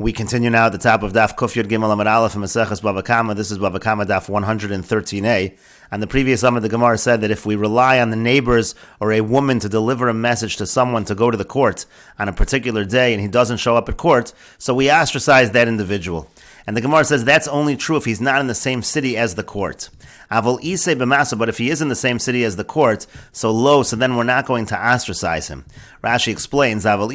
We continue now at the top of Daf Yomi Gemara Amud Aleph and Meseches Bava Kamma. This is Bava Kamma Daf 113a. And the previous Amud, the Gemara said that if we rely on the neighbors or a woman to deliver a message to someone to go to the court on a particular day and he doesn't show up at court, so we ostracize that individual. And the Gemara says that's only true if he's not in the same city as the court. But if he is in the same city as the court, so then we're not going to ostracize him. Rashi explains, if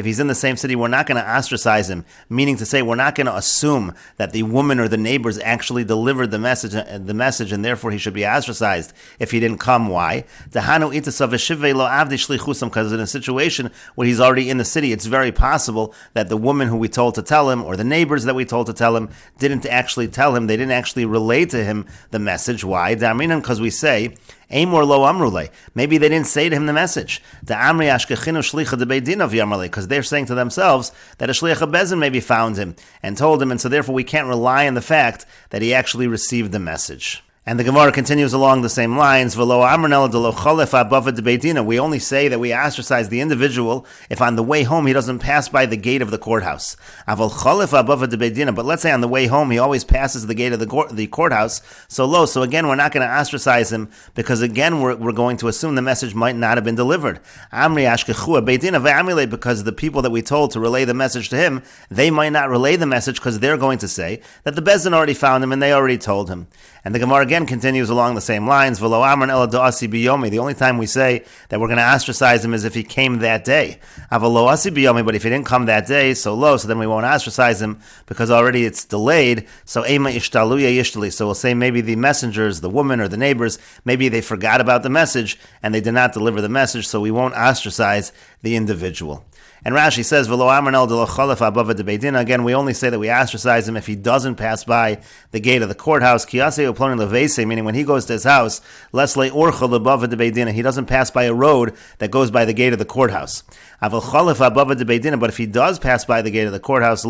he's in the same city, we're not going to ostracize him, meaning to say we're not going to assume that the woman or the neighbors actually delivered the message, and therefore he should be ostracized if he didn't come. Why? Because in a situation where he's already in the city, it's very possible that the woman who we told to tell him, or the neighbors that we told to tell him, didn't actually tell him, they didn't actually relay to him the message. Why? Because we say, Amor lo amrule. Maybe they didn't say to him the message. Because they're saying to themselves that a shliach bezin maybe found him and told him, and so therefore we can't rely on the fact that he actually received the message. And the Gemara continues along the same lines. We only say that we ostracize the individual if on the way home he doesn't pass by the gate of the courthouse. But let's say on the way home he always passes the gate of the courthouse. So again, we're not going to ostracize him because again we're going to assume the message might not have been delivered. Because the people that we told to relay the message to him, they might not relay the message because they're going to say that the Bezdin already found him and they already told him. And the Gemara again continues along the same lines. The only time we say that we're going to ostracize him is if he came that day. But if he didn't come that day, so then we won't ostracize him because already it's delayed. So we'll say maybe the messengers, the woman or the neighbors, maybe they forgot about the message and they did not deliver the message, so we won't ostracize the individual. And Rashi says, again, we only say that we ostracize him if he doesn't pass by the gate of the courthouse, meaning when he goes to his house, he doesn't pass by a road that goes by the gate of the courthouse. But if he does pass by the gate of the courthouse,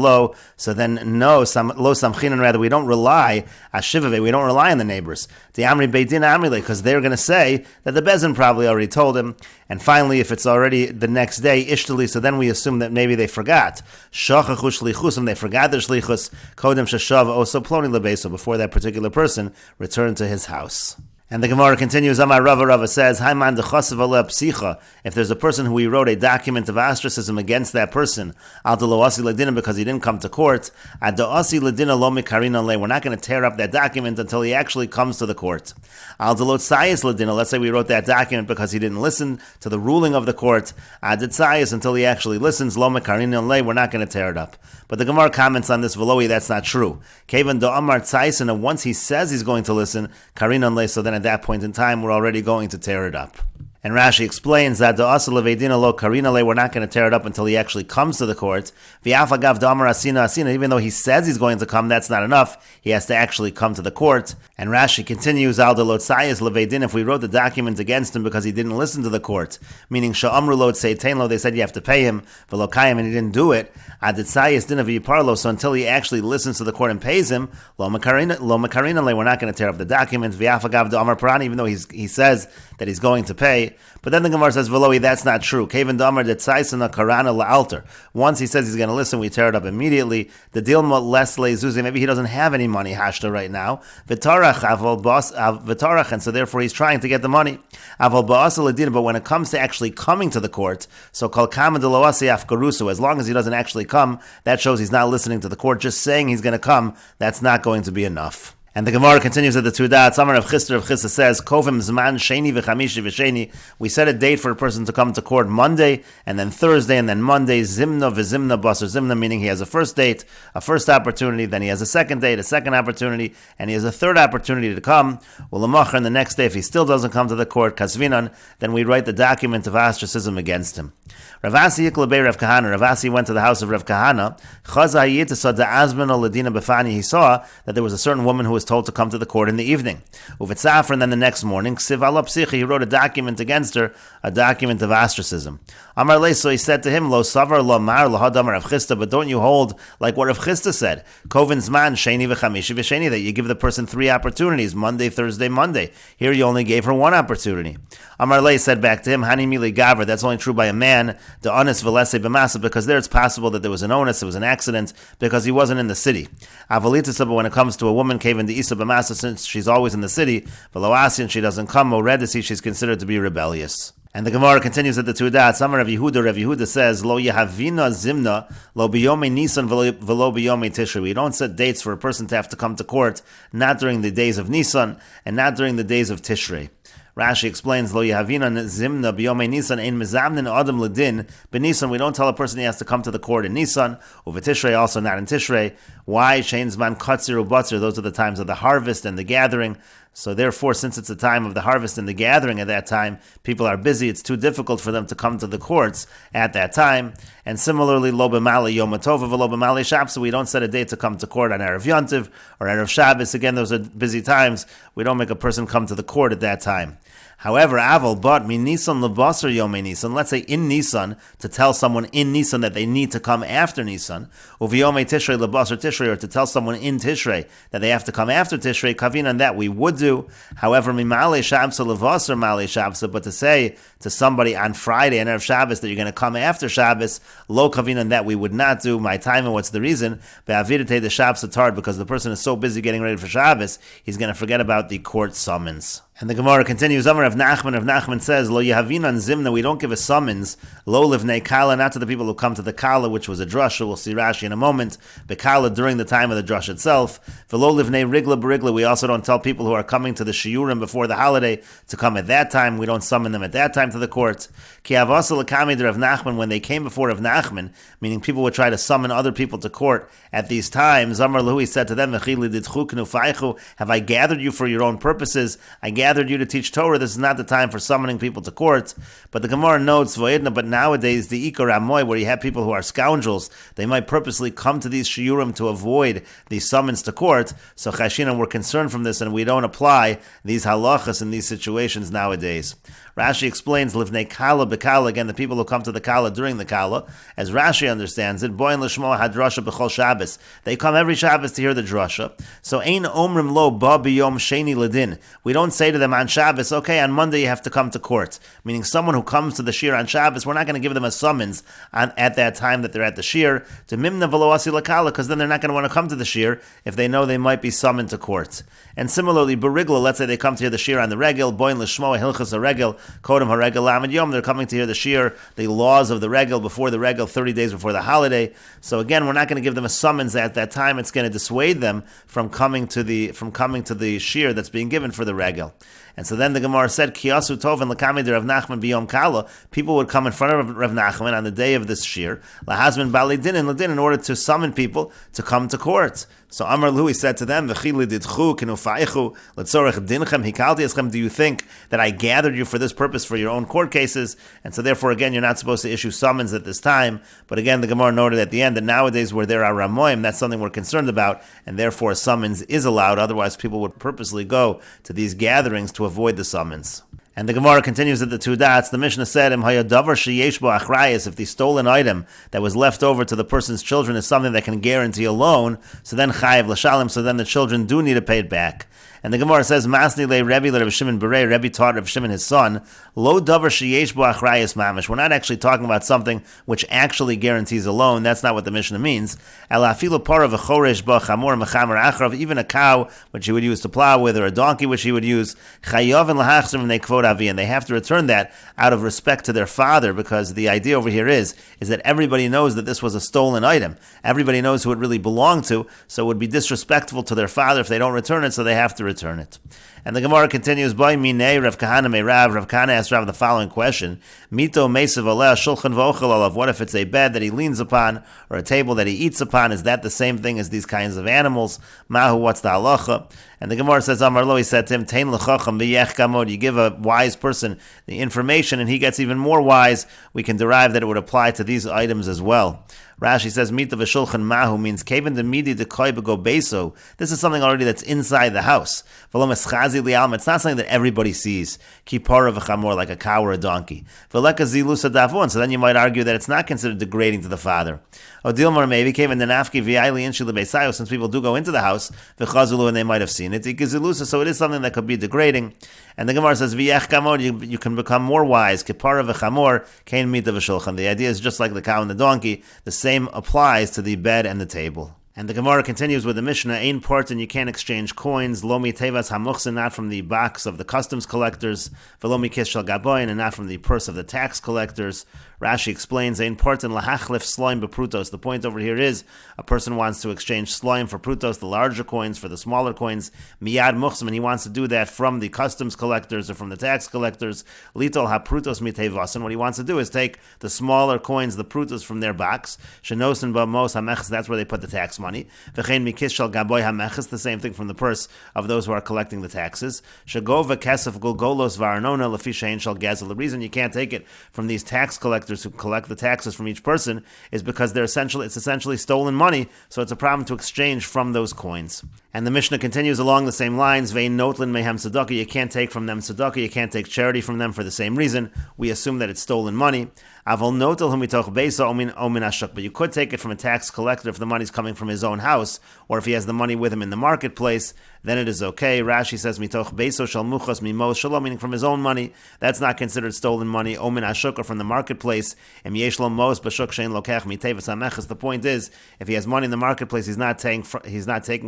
so then rather we don't rely on the neighbors. Because they're going to say that the Bezin probably already told him. And finally, if it's already the next day, ishtali, so then we assume that maybe they forgot. They forgot their shlichus, kodem sheshav oso ploni lebeso, before that particular person returned to his house. And the Gemara continues, Amar Rava says, if there's a person who we wrote a document of ostracism against that person, because he didn't come to court, we're not going to tear up that document until he actually comes to the court. Let's say we wrote that document because he didn't listen to the ruling of the court, until he actually listens, we're not going to tear it up. But the Gemara comments on this, that's not true. Once he says he's going to listen, so then at that point in time, we're already going to tear it up. And Rashi explains that we're not going to tear it up until he actually comes to the court. Even though he says he's going to come, that's not enough. He has to actually come to the court. And Rashi continues, if we wrote the document against him because he didn't listen to the court, meaning they said you have to pay him, and he didn't do it, so until he actually listens to the court and pays him, we're not going to tear up the document, even though he says that he's going to pay. But then the Gemara says, that's not true. Once he says he's going to listen, we tear it up immediately. The dilma less lezuzi, maybe he doesn't have any money hashta right now. And so therefore he's trying to get the money. But when it comes to actually coming to the court, so called Kamma de loasi afkarusu, as long as he doesn't actually come, that shows he's not listening to the court. Just saying he's going to come, that's not going to be enough. And the Gemara continues at the two dots. Amar of Chisda says, Kovim Zman Sheni v'Chamishi v'Sheni. We set a date for a person to come to court Monday, and then Thursday, and then Monday, Zimna v'Zimna Basar Zimna, meaning he has a first date, a first opportunity, then he has a second date, a second opportunity, and he has a third opportunity to come. Ulamachar, and the next day, if he still doesn't come to the court, Kasvinan, then we write the document of ostracism against him. Ravasi Yiklabei Rav Kahana. Ravasi went to the house of Rav Kahana. He saw that there was a certain woman who was told to come to the court in the evening. Uvitzafar, and then the next morning, he wrote a document against her, a document of ostracism. Amar Le, so he said to him, Lo Savar Lo Mar Lahadam Rav Chisda, but don't you hold like what Rav Chisda said, Kovin Zman Sheni v'Chamishi v'Sheni, that you give the person 3 opportunities, Monday, Thursday, Monday. Here you only gave her 1 opportunity. Amar Le said back to him, Hani Mili Gaver, that's only true by a man. man, the onus velese b'masa, because there it's possible that there was an onus, there was an accident, because he wasn't in the city. Avalita, but when it comes to a woman, kaven the isa b'masa, since she's always in the city, v'loasian, she doesn't come, moredesi, she's considered to be rebellious. And the Gemara continues at the two dots. Amar Rav Yehuda says, Lo yehavina zimna, lo biyome Nisan, velo biyome Tishrei. We don't set dates for a person to have to come to court, not during the days of Nisan, and not during the days of Tishrei. Rashi explains, Lo yehavina zimna biyome Nisan, ein mezamnin adam ledin. But Nisan, we don't tell a person he has to come to the court in Nisan, over Tishrei, also not in Tishrei. Why? Shein zman katzir ubatzir. Those are the times of the harvest and the gathering. So therefore, since it's the time of the harvest and the gathering at that time, people are busy, it's too difficult for them to come to the courts at that time. And similarly, lo b'mali yom tova v'lo b'mali Shabbos, so we don't set a date to come to court on Erev Yontiv or Erev Shabbos. Again, those are busy times. We don't make a person come to the court at that time. However, Aval, but min Nisan lebasar yomei Nisan, let's say in Nisan, to tell someone in Nisan that they need to come after Nisan, uviyomei Tishrei lebasar Tishrei, or to tell someone in Tishrei that they have to come after Tishrei, kavin on that we would do. However, mimale Shabbos lebasar male Shabbos, but to say to somebody on Friday and Erev Shabbos that you're going to come after Shabbos, lo kavin on that we would not do. My time, and what's the reason? Be'avidate the Shabbos atard, because the person is so busy getting ready for Shabbos, he's going to forget about the court summons. And the Gemara continues, Amar of Nachman says, Lo Yehavinan Zimna, we don't give a summons, Lo Livnei Kala, not to the people who come to the Kala, which was a drasha, we'll see Rashi in a moment, Bekala during the time of the drasha itself, V'lo Livnei Rigla Berigla, we also don't tell people who are coming to the Shiurim before the holiday to come at that time, we don't summon them at that time to the court. Ki Avasa L'Kamid Rav Nachman, when they came before Rav Nachman, meaning people would try to summon other people to court at these times, Amar Lahu, said to them, V'chili Didchu K'nu Faichu, have I gathered you for your own purposes? I gathered you to teach Torah. This is not the time for summoning people to court. But the Gemara notes, but nowadays the Ikar Amoy, where you have people who are scoundrels, they might purposely come to these shiurim to avoid these summons to court. So Chashinan, we're concerned from this, and we don't apply these halachas in these situations nowadays. Rashi explains, Livnei Kala Bekala, again, the people who come to the Kala during the Kala, as Rashi understands it, Boin Lishmo Hadrasha B'chol Shabbos. They come every Shabbos to hear the drasha. So Ein Omrim Lo Ba B'yom Sheni Ledin. We don't say to them on Shabbos, okay, on Monday you have to come to court. Meaning someone who comes to the shir on Shabbos, we're not going to give them a summons at that time that they're at the shir, to Mimna V'lo Asi Lakala, because then they're not going to want to come to the shir if they know they might be summoned to court. And similarly, Berigla, let's say they come to hear the shir on the regel, Boin Lishmo Hilchas a regel, Kodem HaRegel Lamed Yom, they're coming to hear the shir, the laws of the regel before the regel, 30 days before the holiday. So again, we're not going to give them a summons at that time. It's going to dissuade them from coming to the shir that's being given for the regel. And so then the Gemara said, Kiyasu Tov and Lakamid Rav Nachman Biyom Kala, people would come in front of Rav Nachman on the day of this shir, Lahazman Bali Din and Ladin, in order to summon people to come to court. So Amar Lui said to them, V'chili didchu kinufaichu letzorech dinchem hikalti eschem. Do you think that I gathered you for this purpose for your own court cases? And so therefore, again, you're not supposed to issue summons at this time. But again, the Gemara noted at the end that nowadays where there are ramoim, that's something we're concerned about, and therefore a summons is allowed. Otherwise, people would purposely go to these gatherings to avoid the summons. And the Gemara continues at the two dots. The Mishnah said, if the stolen item that was left over to the person's children is something that can guarantee a loan, so then chayiv l'shalim, so then the children do need to pay it back. And the Gemara says, Masni le Rebbe le Reb Shimon Berei, Rebbe taught Reb Shimon his son, Lo davar sheyesh bo achrayis mamish. We're not actually talking about something which actually guarantees a loan. That's not what the Mishnah means. Ela afilu para v'choresh bo chamor mechamer achrav, even a cow which he would use to plow with, or a donkey which he would use, chayav and lahachzim v'nei kvod avi, and they have to return that out of respect to their father, because the idea over here is that everybody knows that this was a stolen item. Everybody knows who it really belonged to, so it would be disrespectful to their father if they don't return it, so they have to return it. And the Gemara continues, By Minei Rav Kahana me Rav Kahana asked Rav the following question, Mito Mesav Aleh Shulchan V'ochel Alav. What if it's a bed that he leans upon, or a table that he eats upon? Is that the same thing as these kinds of animals? Mahu, what's the halacha? And the Gemara says, Amar Lo, he said to him, Tein l'chacham v'yech kamod. You give a wise person the information, and he gets even more wise. We can derive that it would apply to these items as well. Rashi says, Mita v'shulchan mahu means kaven de midi de koi b'go beso. This is something already that's inside the house. V'lo meschazi li'alma. It's not something that everybody sees. Kipara v'chamor, like a cow or a donkey. V'leka zilusa davon. So then you might argue that it's not considered degrading to the father. Odilmar maybe kaven de nafki v'ayli inshi lebesayo, since people do go into the house, v'chazulu, and they might have seen it. Ikizilusa, so it is something that could be degrading. And the Gemara says, v'yech kamor, you can become more wise. Kipara v'chamor, kain mita v'shulchan. The idea is just like the cow and the donkey. The same applies to the bed and the table. And the Gemara continues with the Mishnah, Ein portin, you can't exchange coins, Lomi tevas hamuchsin, not from the box of the customs collectors, Velomi kis shel gaboin, and not from the purse of the tax collectors. Rashi explains, Ein portin lahachlif sloim beprutos. The point over here is, a person wants to exchange sloim for prutos, the larger coins, for the smaller coins, miyad muchsim, and he wants to do that from the customs collectors or from the tax collectors, litol haprutos mitevas, and what he wants to do is take the smaller coins, the prutos from their box, shenosin ba'mos hamechs, that's where they put the tax money. V'chein mikis shel gaboy hamechas, the same thing from the purse of those who are collecting the taxes. Shagova kesef golgolos v'arnona lefi shein shel gezel. The reason you can't take it from these tax collectors who collect the taxes from each person is because it's essentially stolen money, so it's a problem to exchange from those coins. And the Mishnah continues along the same lines, Vein notlin mehem tzedakah, you can't take from them tzedakah, you can't take charity from them for the same reason. We assume that it's stolen money. Avol notel humitoch beisa omin ashuk, but you could take it from a tax collector if the money's coming from his own house, or if he has the money with him in the marketplace, then it is okay. Rashi says mitoch beiso shal muchas mimos shalom, meaning from his own money. That's not considered stolen money. Omin ashuk, or from the marketplace. Em yesh lo mos b'shuk shein lokech mitevas hameches. The point is, if he has money in the marketplace, he's not taking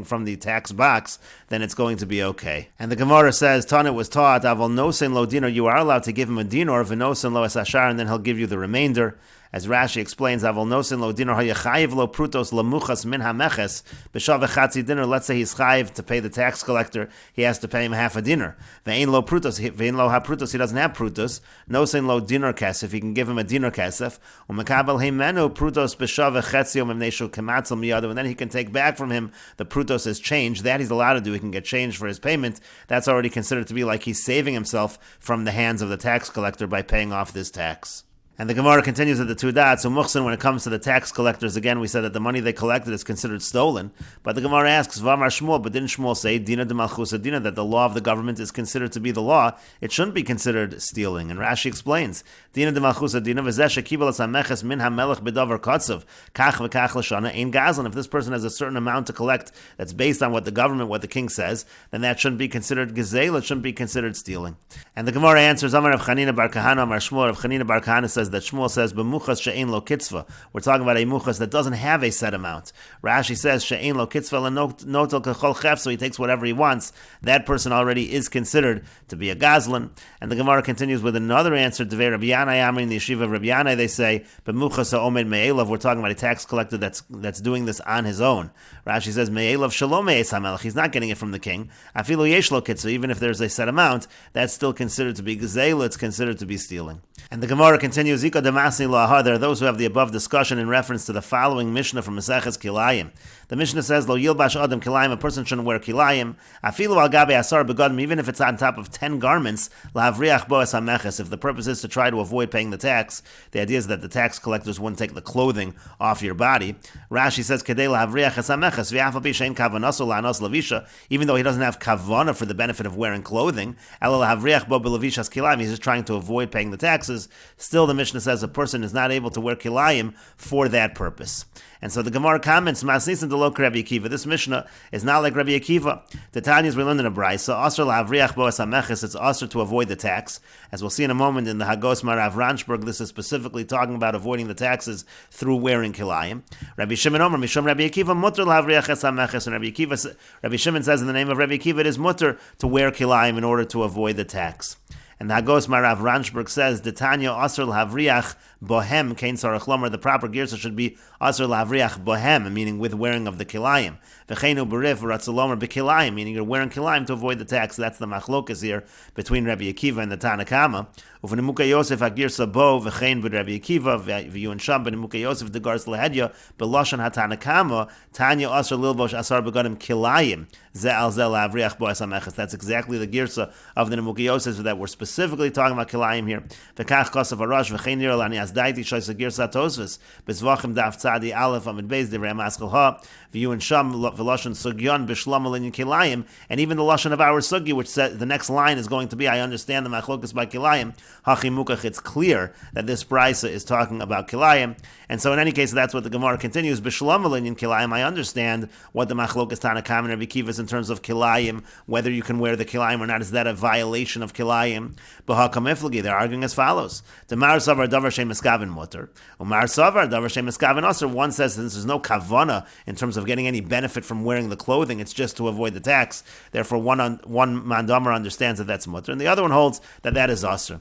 from the tax box, then it's going to be okay. And the Gemara says, Tana was taught, avol nosen lo dinar, you are allowed to give him a dinar, v'nosen lo es ashar, and then he'll give you the remainder. As Rashi explains, avol nosen lo dinar hayachayiv lo prutos lamuchas min hameches b'shav echatzi dinar. Let's say he's chayiv to pay the tax collector, he has to pay him half a dinar. Ve'ein lo prutos, ve'ein lo ha-prutos, he doesn't have prutos. Nosen lo dinar kesef, he can give him a dinar kesef. Umekabel heimenu prutos b'shav echatzi omemneshu kematzel miyadu, and then he can take back from him the prutos as change. That he's allowed to do. He can get change for his payment. That's already considered to be like he's saving himself from the hands of the tax collector by paying off this tax. And the Gemara continues at the two dots. So muhsin, when it comes to the tax collectors, again, we said that the money they collected is considered stolen. But the Gemara asks, Vamar Shmuel, but didn't Shmuel say, Dina de Malchusa Dina, that the law of the government is considered to be the law? It shouldn't be considered stealing. And Rashi explains, Dina de Malchusa Dina, v'zeh shekibel as hameches min hamelech bedavar kotzav, kach v'kach l'shana ein gazlan. If this person has a certain amount to collect that's based on what the government, what the king says, then that shouldn't be considered gezel, it shouldn't be considered stealing. And the Gemara answers, Amar Rav Chanina bar Kahana, Amar Shmuel, Rav Chanina bar Kahana says that Shmuel says, B'muchas she'ein lo kitzva. We're talking about a muchas that doesn't have a set amount. Rashi says, she'ein lo kitzva l'notel kechol chef, so he takes whatever he wants. That person already is considered to be a gazlan. And the Gemara continues with another answer, Devei Rabbi Yanai Amri, in the yeshiva of Rabbi Yanai, they say, B'muchas ha'omed me'elav. We're talking about a tax collector that's doing this on his own. Rashi says, me'elav shalom me'es hamelech. He's not getting it from the king. Afilu yesh lo kitzva. Even if there's a set amount, that's still considered to be gezel, it's considered to be stealing. And the Gemara continues, Ika demasni lahar. There are those who have the above discussion in reference to the following Mishnah from Meseches Kilayim. The Mishnah says, Lo yilbash adam kilayim, a person shouldn't wear kilayim. Afilu al gabe asar begadim, even if it's on top of 10 garments, lahavriach boas hameches. If the purpose is to try to avoid paying the tax, the idea is that the tax collectors wouldn't take the clothing off your body. Rashi says, Kedei lahavriach hameches, v'afal pi shein kavanaso la'anos lavisha, even though he doesn't have kavana for the benefit of wearing clothing, ela lahavriach bo belavishas kilayim, he's just trying to avoid paying the taxes. Still, the Mishnah says a person is not able to wear kilayim for that purpose. And so the Gemara comments, Masnisan delok Rabbi Akiva. This Mishnah is not like Rabbi Akiva. The Tanyas we learned in a brayso, Asr lahavriach boas hameches, it's asr to avoid the tax. As we'll see in a moment in the Hagos Marav Ranchberg, this is specifically talking about avoiding the taxes through wearing kilayim. Rabbi Shimon Omer, Mishum Rabbi Akiva, mutter lahavriach es hameches. And Rabbi Shimon says in the name of Rabbi Akiva, it is mutter to wear kilayim in order to avoid the tax. And the Hagos Marav Ranchberg says, the Tanya Asr lahavriach bohem kein sarach lomer. The proper girsa should be Asr lahavriach bohem, meaning with wearing of the kilayim. V'cheinu berif ratzalomer bekilayim, meaning you're wearing kilayim to avoid the tax. That's the machlokas here between Rabbi Akiva and the Tana Kamma. Uv'nemuka Yosef agirsa bo v'chein b'Rabbi Akiva v'yun sham b'nemuka Yosef the gars lehedya b'loshan hatana Kamma Tanya Asr lilbosh asar begadim kilayim ze al ze lahavriach boas hameches. That's exactly the girsa of the nemuka Yosef that we're specifically talking about kilayim here. V'kach kosav arash v'chein nir lani asked, Daiti Shoisagir Satosvis, Bezvachim Daf Tzadi Aleph Amid Beis Divrei Maskel Ha, V'yu and Sham V'Lashon Sugyon B'Shlam Alin Kilayim, and even the Lashon of our Sugi, which said the next line is going to be, I understand the Machlokas by Kilayim, Hachimukach, it's clear that this brisa is talking about Kilayim, and so in any case, that's what the Gemara continues, B'Shlam Alin Kilayim, I understand what the Machlokas Tana Kamma and Rabbi Kiva is in terms of Kilayim, whether you can wear the Kilayim or not, is that a violation of Kilayim? B'Hakam Iflagi, they're arguing as follows. Mar Savar Davar Shem Miskaven Mutter. Umar Savar Davar Shem Miskaven Aser. One says that there's no kavana in terms of getting any benefit from wearing the clothing. It's just to avoid the tax. Therefore, one mandamar understands that that's mutter, and the other one holds that that is aser.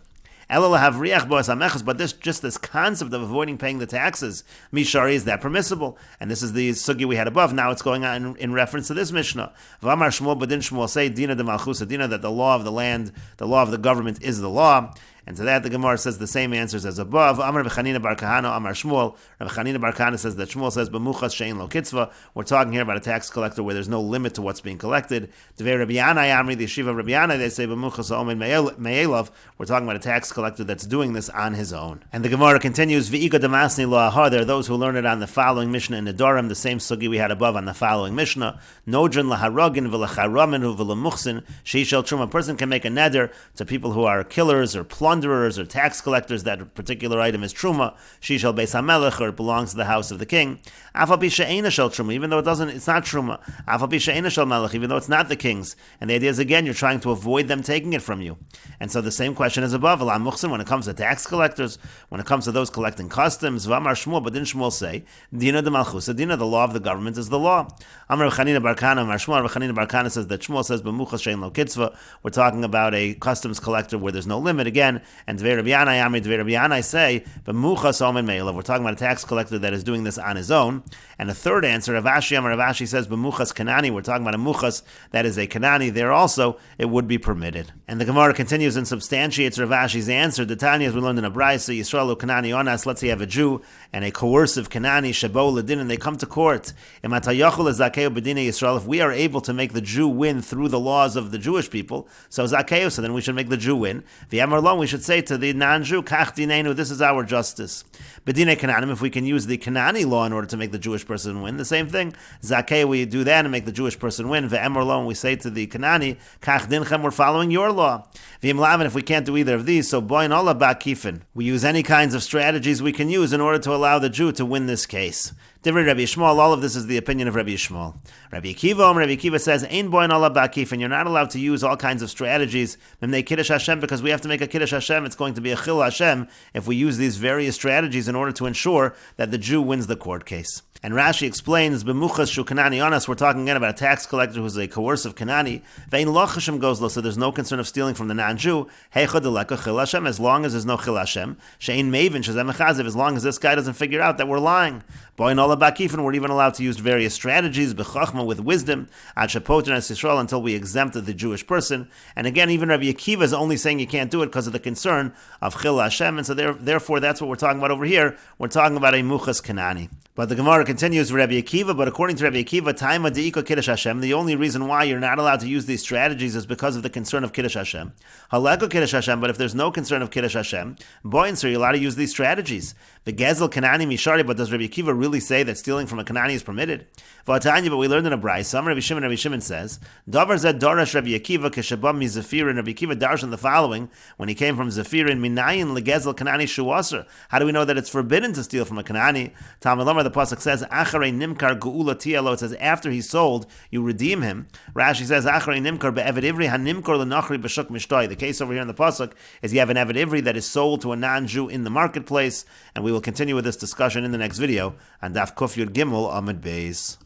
But this concept of avoiding paying the taxes, mishari, is that permissible? And this is the sugi we had above. Now it's going on in reference to this Mishnah. V'amar Shmuel b'din Shmuel say dina de malchusa dina, that the law of the land, the law of the government is the law. And to that the Gemara says the same answers as above. Amar b'chanina bar kahana Amar Shmuel. Rabbi Chanina bar Kahana says that Shmuel says b'muchas shein lo kitzva. We're talking here about a tax collector where there's no limit to what's being collected. Devei Rabbi Yanai Amri, the yeshiva of Rabbi Yanai, they say b'muchas omen me'elav. We're talking about a tax collector that's doing this on his own. And the Gemara continues, v'iga damasni lo ahar. There are those who learn it on the following Mishnah in Nedarim, the same sugi we had above on the following Mishnah. Nodrin laharogin v'lacharamin v'lemuchsin sheishel truma. A person can make a neder to people who are killers or plunderers or tax collectors that a particular item is truma. Sheishel beis hamelech, or it belongs to the house of the king. Afal pi she'eina shel truma, even though it's not truma. Afal pi she'eina shel melech, even though it's not the king's. And the idea is, again, you're trying to avoid them taking it from you. And so the same question is above. When it comes to tax collectors, when it comes to those collecting customs, V'amar Shmuel, but didn't Shmuel say, Dina de Malchusa, Dina, the law of the government is the law. Amar Chanina bar Kahana, Amar Shmuel, Chanina bar Kahana says that Shmuel says, B'muchas shein lo kitzva, we're talking about a customs collector where there's no limit again, and Devei Rabbi Yanai, Amri, Devei Rabbi Yanai say, B'muchas omen me'elav, we're talking about a tax collector that is doing this on his own. And a third answer, Rav Ashi, Amar Rav Ashi says, B'muchas Kanani, we're talking about a muchas that is a Kanani, there also it would be permitted. And the Gemara continues and substantiates Rav Ashi's answer. The Tanya, as we learned in a brayso, Yisrael Kanani onas. Let's say you have a Jew and a coercive Kanani shabo ledin, and they come to court. If we are able to make the Jew win through the laws of the Jewish people, so zakeu, so then we should make the Jew win. V'yamar lo, we should say to the non-Jew, kach dinenu, this is our justice. Bedine Kananim, if we can use the Kanani law in order to make the Jewish person win, the same thing. Zakeu, we do that and make the Jewish person win. V'yamar lo, and we say to the Kanani, kach dinchem, we're following your law. V'yim lavin, if we can't do either of these, so boin ola bakifin. We use any kinds of strategies we can use in order to allow the Jew to win this case. Divrei Rabbi Yishmael, all of this is the opinion of Rabbi Yishmael. Rabbi Akiva says, Ein boin ola bakifin, you're not allowed to use all kinds of strategies, Mimnei Kiddush Hashem, because we have to make a Kiddush Hashem, it's going to be a Chil Hashem if we use these various strategies in order to ensure that the Jew wins the court case. And Rashi explains, B'muchas shu Kanani onas, we're talking again about a tax collector who's a coercive Kanani. Ve'in lo Hashem goes lo, so there's no concern of stealing from the non-Jew. Heichad deleka chil Hashem, as long as there's no chil Hashem. She'in mevin shezem echaziv, as long as this guy doesn't figure out that we're lying. Boin ola bakifin, we're even allowed to use various strategies, b'chachma, with wisdom, ad shepotin as Yisrael, until we exempt the Jewish person. And again, even Rabbi Akiva is only saying you can't do it because of the concern of chil Hashem, and so therefore that's what we're talking about over here. We're talking about a muchas Kanani. But the Gemara continues with Rabbi Akiva, but according to Rabbi Akiva, Taima de'ika Kiddush Hashem, the only reason why you're not allowed to use these strategies is because of the concern of Kiddush Hashem. Haleko Kiddush Hashem, but if there's no concern of Kiddush Hashem, boy, so you're allowed to use these strategies. The Gezel Kanani Mishari, but does Rabbi Akiva really say that stealing from a Kanani is permitted? V'atanya, but we learned in a brayso, some Rabbi Shimon says, Davar zed darash Rabbi Akiva keshabam mi Zephirin, Rabbi Akiva darshan the following, when he came from Zephirin, minayin legezel Kanani shuaser. How do we know that it's forbidden to steal from a Kanani? Talmud Lomar, the pasuk says, Acharei nimkar geula tielo, it says after he's sold, you redeem him. Rashi says, Acharei nimkar be'evid ivri hanimkar lenachri b'shuk mishtoi. The case over here in the pasuk is you have an evid ivri that is sold to a non-Jew in the marketplace, and we will continue with this discussion in the next video on Daf Yud Gimel Amud Beis.